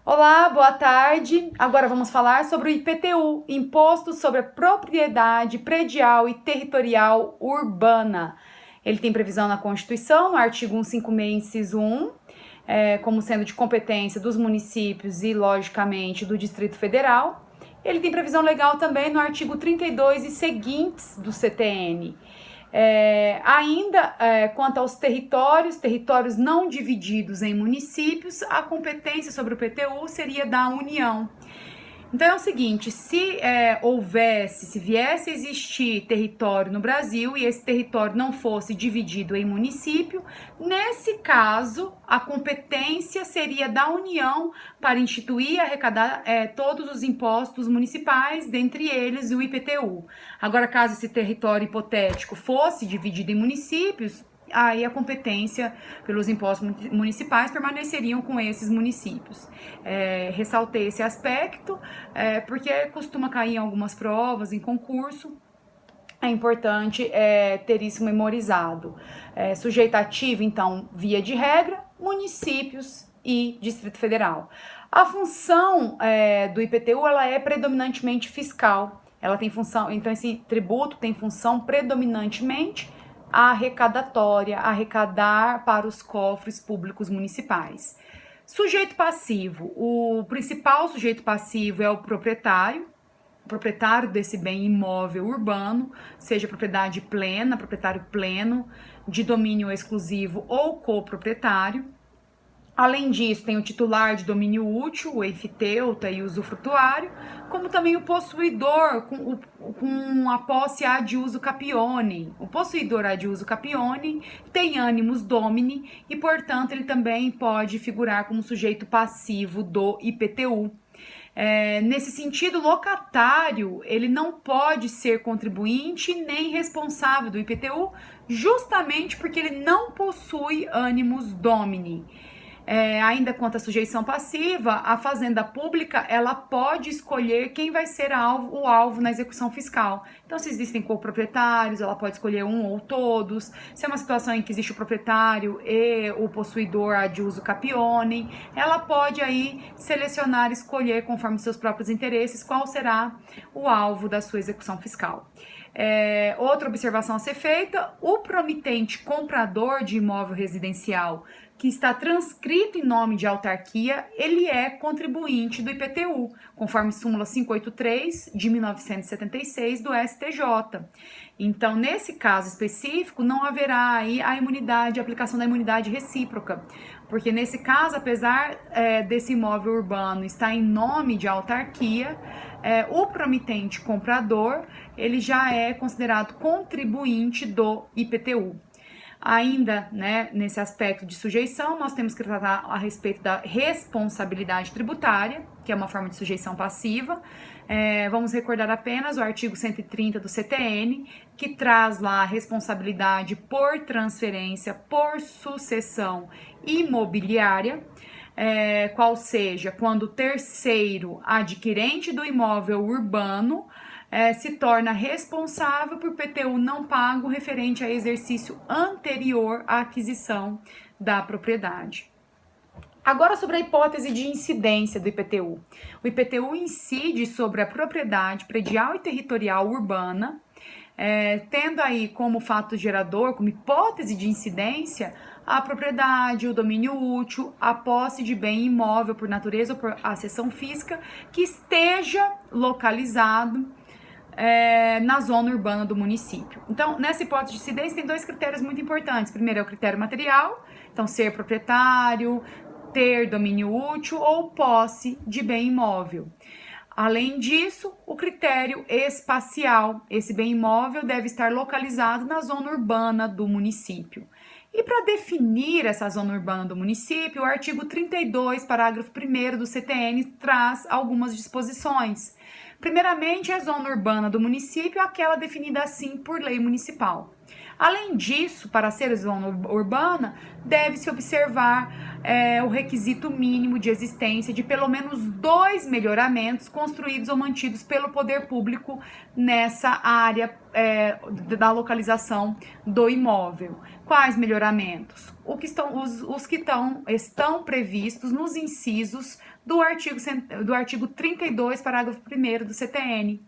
Olá, boa tarde. Agora vamos falar sobre o IPTU, Imposto sobre a Propriedade Predial e Territorial Urbana. Ele tem previsão na Constituição, no artigo 156, inciso 1, como sendo de competência dos municípios e, logicamente, do Distrito Federal. Ele tem previsão legal também no artigo 32 e seguintes do CTN. Quanto aos territórios não divididos em municípios, a competência sobre o PTU seria da União. Então é o seguinte, se viesse a existir território no Brasil e esse território não fosse dividido em município, nesse caso a competência seria da União para instituir e arrecadar todos os impostos municipais, dentre eles o IPTU. Agora, caso esse território hipotético fosse dividido em municípios, aí a competência pelos impostos municipais permaneceriam com esses municípios. Ressaltei esse aspecto, porque costuma cair em algumas provas, em concurso. É importante ter isso memorizado. Sujeito ativo, então, via de regra, municípios e Distrito Federal. A função do IPTU, ela é predominantemente fiscal. Ela tem função, então esse tributo tem função predominantemente arrecadatória, arrecadar para os cofres públicos municipais. Sujeito passivo. O principal sujeito passivo é o proprietário desse bem imóvel urbano, seja propriedade plena, proprietário pleno, de domínio exclusivo ou coproprietário. Além disso, tem o titular de domínio útil, o enfiteuta e o usufrutuário, como também o possuidor com a posse ad uso capione. O possuidor ad uso capione tem animus domini e, portanto, ele também pode figurar como sujeito passivo do IPTU. Nesse sentido, o locatário ele não pode ser contribuinte nem responsável do IPTU, justamente porque ele não possui animus domini. Ainda quanto à sujeição passiva, a fazenda pública ela pode escolher quem vai ser o alvo na execução fiscal. Então, se existem coproprietários, ela pode escolher um ou todos. Se é uma situação em que existe o proprietário e o possuidor ad uso capione, ela pode aí selecionar, escolher conforme seus próprios interesses qual será o alvo da sua execução fiscal. Outra observação a ser feita: o promitente comprador de imóvel residencial que está transcrito em nome de autarquia, ele é contribuinte do IPTU, conforme súmula 583 de 1976 do STJ. Então, nesse caso específico, não haverá aí a aplicação da imunidade recíproca, porque nesse caso, apesar desse imóvel urbano estar em nome de autarquia, o promitente comprador, ele já é considerado contribuinte do IPTU. Ainda, nesse aspecto de sujeição, nós temos que tratar a respeito da responsabilidade tributária, que é uma forma de sujeição passiva. Vamos recordar apenas o artigo 130 do CTN, que traz lá a responsabilidade por transferência, por sucessão imobiliária, qual seja, quando o terceiro adquirente do imóvel urbano se torna responsável por PTU não pago referente a exercício anterior à aquisição da propriedade. Agora, sobre a hipótese de incidência do IPTU. O IPTU incide sobre a propriedade predial e territorial urbana, tendo aí como fato gerador, como hipótese de incidência, a propriedade, o domínio útil, a posse de bem imóvel por natureza ou por acessão física que esteja localizado na zona urbana do município. Então, nessa hipótese de incidência, tem dois critérios muito importantes. Primeiro é o critério material, então ser proprietário, ter domínio útil ou posse de bem imóvel. Além disso, o critério espacial. Esse bem imóvel deve estar localizado na zona urbana do município. E para definir essa zona urbana do município, o artigo 32, parágrafo 1º do CTN traz algumas disposições. Primeiramente, a zona urbana do município é aquela definida assim por lei municipal. Além disso, para ser zona urbana, deve-se observar o requisito mínimo de existência de pelo menos 2 melhoramentos construídos ou mantidos pelo poder público nessa área da localização do imóvel. Quais melhoramentos? Os que estão previstos nos incisos do artigo 32, parágrafo 1º do CTN.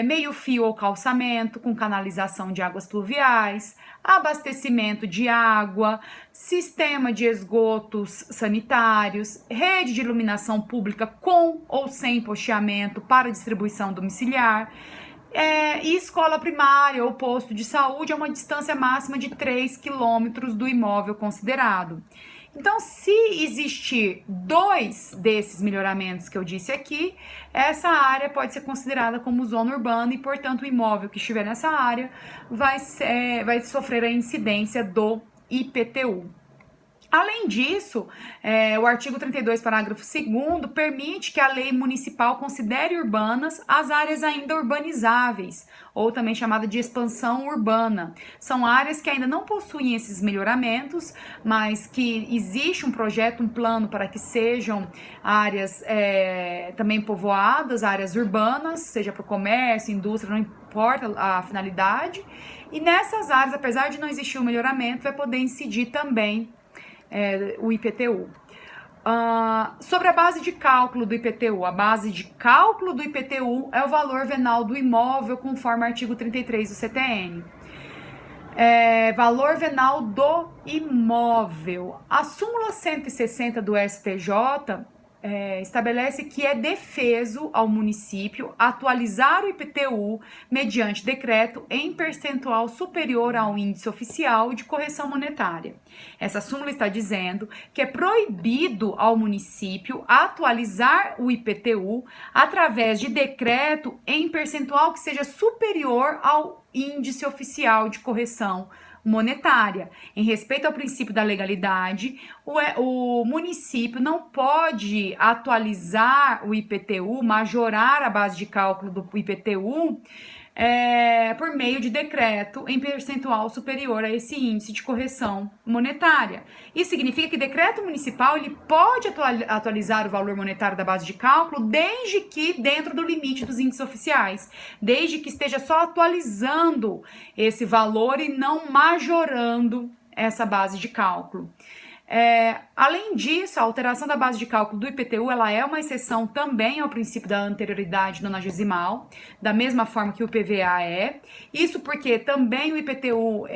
Meio-fio ou calçamento com canalização de águas pluviais, abastecimento de água, sistema de esgotos sanitários, rede de iluminação pública com ou sem posteamento para distribuição domiciliar, e escola primária ou posto de saúde a uma distância máxima de 3 quilômetros do imóvel considerado. Então, se existir 2 desses melhoramentos que eu disse aqui, essa área pode ser considerada como zona urbana e, portanto, o imóvel que estiver nessa área vai sofrer a incidência do IPTU. Além disso, o artigo 32, parágrafo 2º, permite que a lei municipal considere urbanas as áreas ainda urbanizáveis, ou também chamada de expansão urbana. São áreas que ainda não possuem esses melhoramentos, mas que existe um projeto, um plano para que sejam áreas também povoadas, áreas urbanas, seja para o comércio, indústria, não importa a finalidade. E nessas áreas, apesar de não existir um melhoramento, vai poder incidir também o IPTU. Sobre a base de cálculo do IPTU. A base de cálculo do IPTU é o valor venal do imóvel, conforme o artigo 33 do CTN. Valor venal do imóvel. A súmula 160 do STJ estabelece que é defeso ao município atualizar o IPTU mediante decreto em percentual superior ao índice oficial de correção monetária. Essa súmula está dizendo que é proibido ao município atualizar o IPTU através de decreto em percentual que seja superior ao índice oficial de correção monetária. Em respeito ao princípio da legalidade, o município não pode atualizar o IPTU, majorar a base de cálculo do IPTU por meio de decreto em percentual superior a esse índice de correção monetária. Isso significa que decreto municipal ele pode atualizar o valor monetário da base de cálculo desde que dentro do limite dos índices oficiais, desde que esteja só atualizando esse valor e não majorando essa base de cálculo. Além disso, a alteração da base de cálculo do IPTU ela é uma exceção também ao princípio da anterioridade nonagesimal, da mesma forma que o PVA é. Isso porque também o IPTU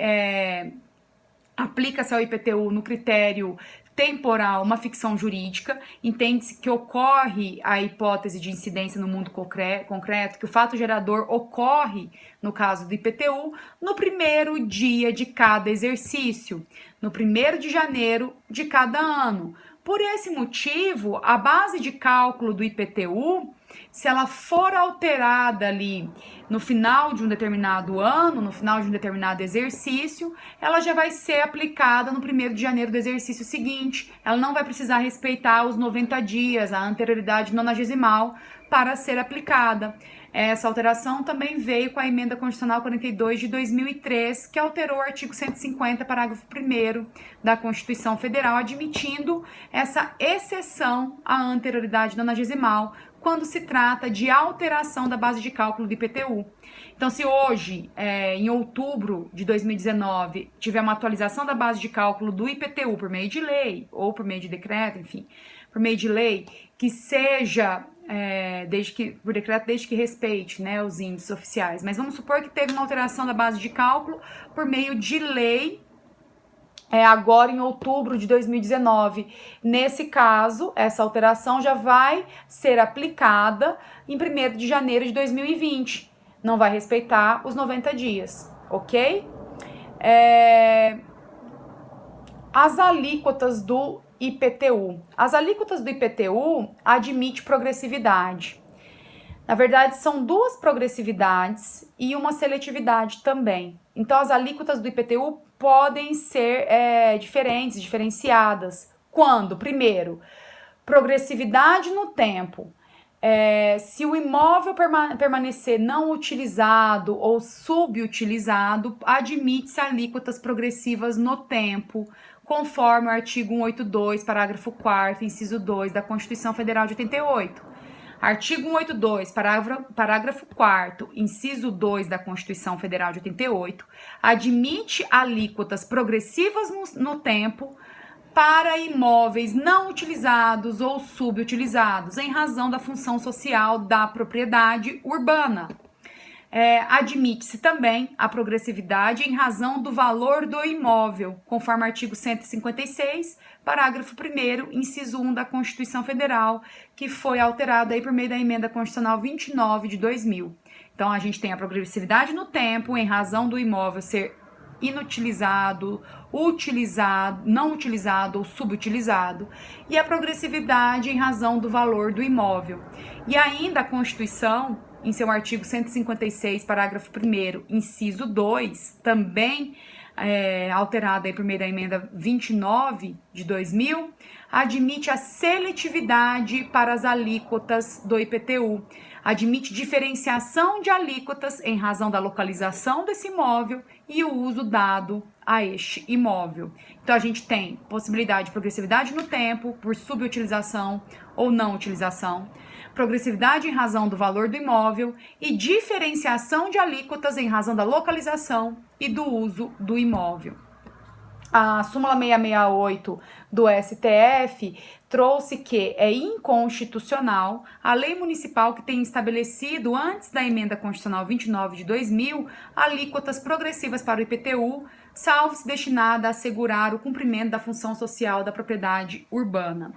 aplica-se ao IPTU no critério temporal, uma ficção jurídica, entende-se que ocorre a hipótese de incidência no mundo concreto, que o fato gerador ocorre, no caso do IPTU, no primeiro dia de cada exercício, no 1º de janeiro de cada ano. Por esse motivo, a base de cálculo do IPTU, se ela for alterada ali no final de um determinado ano, no final de um determinado exercício, ela já vai ser aplicada no 1º de janeiro do exercício seguinte. Ela não vai precisar respeitar os 90 dias, a anterioridade nonagesimal, para ser aplicada. Essa alteração também veio com a Emenda Constitucional 42 de 2003, que alterou o artigo 150, parágrafo 1º da Constituição Federal, admitindo essa exceção à anterioridade nonagesimal quando se trata de alteração da base de cálculo do IPTU. Então, se hoje, em outubro de 2019, tiver uma atualização da base de cálculo do IPTU por meio de lei, ou por meio de decreto, enfim, por meio de lei, que seja por decreto, desde que respeite, né, os índices oficiais. Mas vamos supor que teve uma alteração da base de cálculo por meio de lei, agora em outubro de 2019. Nesse caso, essa alteração já vai ser aplicada em 1º de janeiro de 2020. Não vai respeitar os 90 dias, ok? As alíquotas do IPTU. As alíquotas do IPTU admitem progressividade. Na verdade, são 2 progressividades e uma seletividade também. Então, as alíquotas do IPTU podem ser diferenciadas. Quando? Primeiro, progressividade no tempo. Se o imóvel permanecer não utilizado ou subutilizado, admite-se alíquotas progressivas no tempo, conforme o artigo 182, parágrafo 4º, inciso 2 da Constituição Federal de 88. Artigo 182, parágrafo 4º, inciso 2 da Constituição Federal de 88, admite alíquotas progressivas no tempo para imóveis não utilizados ou subutilizados, em razão da função social da propriedade urbana. Admite-se também a progressividade em razão do valor do imóvel, conforme artigo 156, parágrafo 1º, inciso 1 da Constituição Federal, que foi alterado aí por meio da Emenda Constitucional 29 de 2000. Então, a gente tem a progressividade no tempo, em razão do imóvel ser inutilizado, utilizado, não utilizado ou subutilizado, e a progressividade em razão do valor do imóvel. E ainda a Constituição, em seu artigo 156, parágrafo 1º, inciso 2, também alterada aí por meio da emenda 29 de 2000, admite a seletividade para as alíquotas do IPTU, admite diferenciação de alíquotas em razão da localização desse imóvel e o uso dado a este imóvel. Então, a gente tem possibilidade de progressividade no tempo, por subutilização ou não utilização, progressividade em razão do valor do imóvel e diferenciação de alíquotas em razão da localização e do uso do imóvel. A súmula 668 do STF trouxe que é inconstitucional a lei municipal que tem estabelecido, antes da emenda constitucional 29 de 2000, alíquotas progressivas para o IPTU, salvo se destinada a assegurar o cumprimento da função social da propriedade urbana.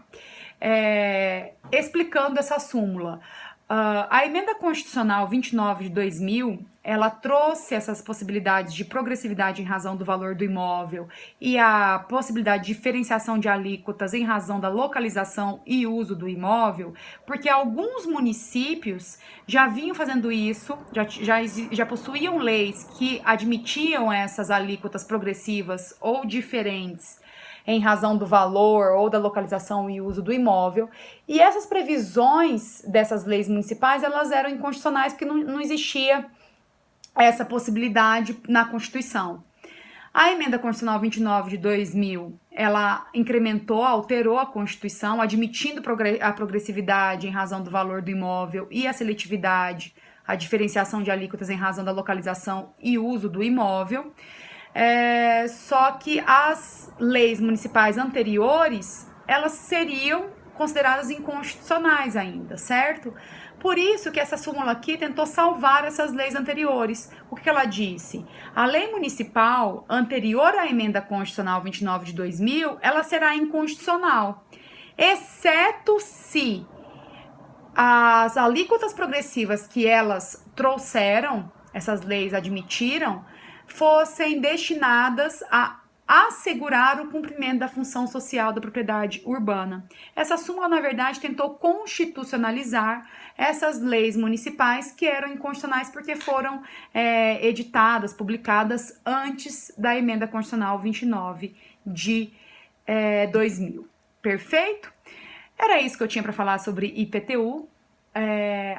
Explicando essa súmula, a emenda constitucional 29 de 2000, ela trouxe essas possibilidades de progressividade em razão do valor do imóvel e a possibilidade de diferenciação de alíquotas em razão da localização e uso do imóvel, porque alguns municípios já vinham fazendo isso, já possuíam leis que admitiam essas alíquotas progressivas ou diferentes em razão do valor ou da localização e uso do imóvel, e essas previsões dessas leis municipais, elas eram inconstitucionais porque não existia essa possibilidade na Constituição. A emenda constitucional 29 de 2000, ela incrementou, alterou a Constituição, admitindo a progressividade em razão do valor do imóvel e a seletividade, a diferenciação de alíquotas em razão da localização e uso do imóvel. Só que as leis municipais anteriores, elas seriam consideradas inconstitucionais ainda, certo? Por isso que essa súmula aqui tentou salvar essas leis anteriores. O que ela disse? A lei municipal anterior à emenda constitucional 29 de 2000, ela será inconstitucional, exceto se as alíquotas progressivas que elas trouxeram, essas leis admitiram, fossem destinadas a assegurar o cumprimento da função social da propriedade urbana. Essa súmula, na verdade, tentou constitucionalizar essas leis municipais que eram inconstitucionais porque foram editadas, publicadas antes da emenda constitucional 29 de 2000. Perfeito? Era isso que eu tinha para falar sobre IPTU.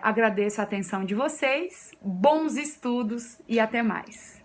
Agradeço a atenção de vocês, bons estudos e até mais.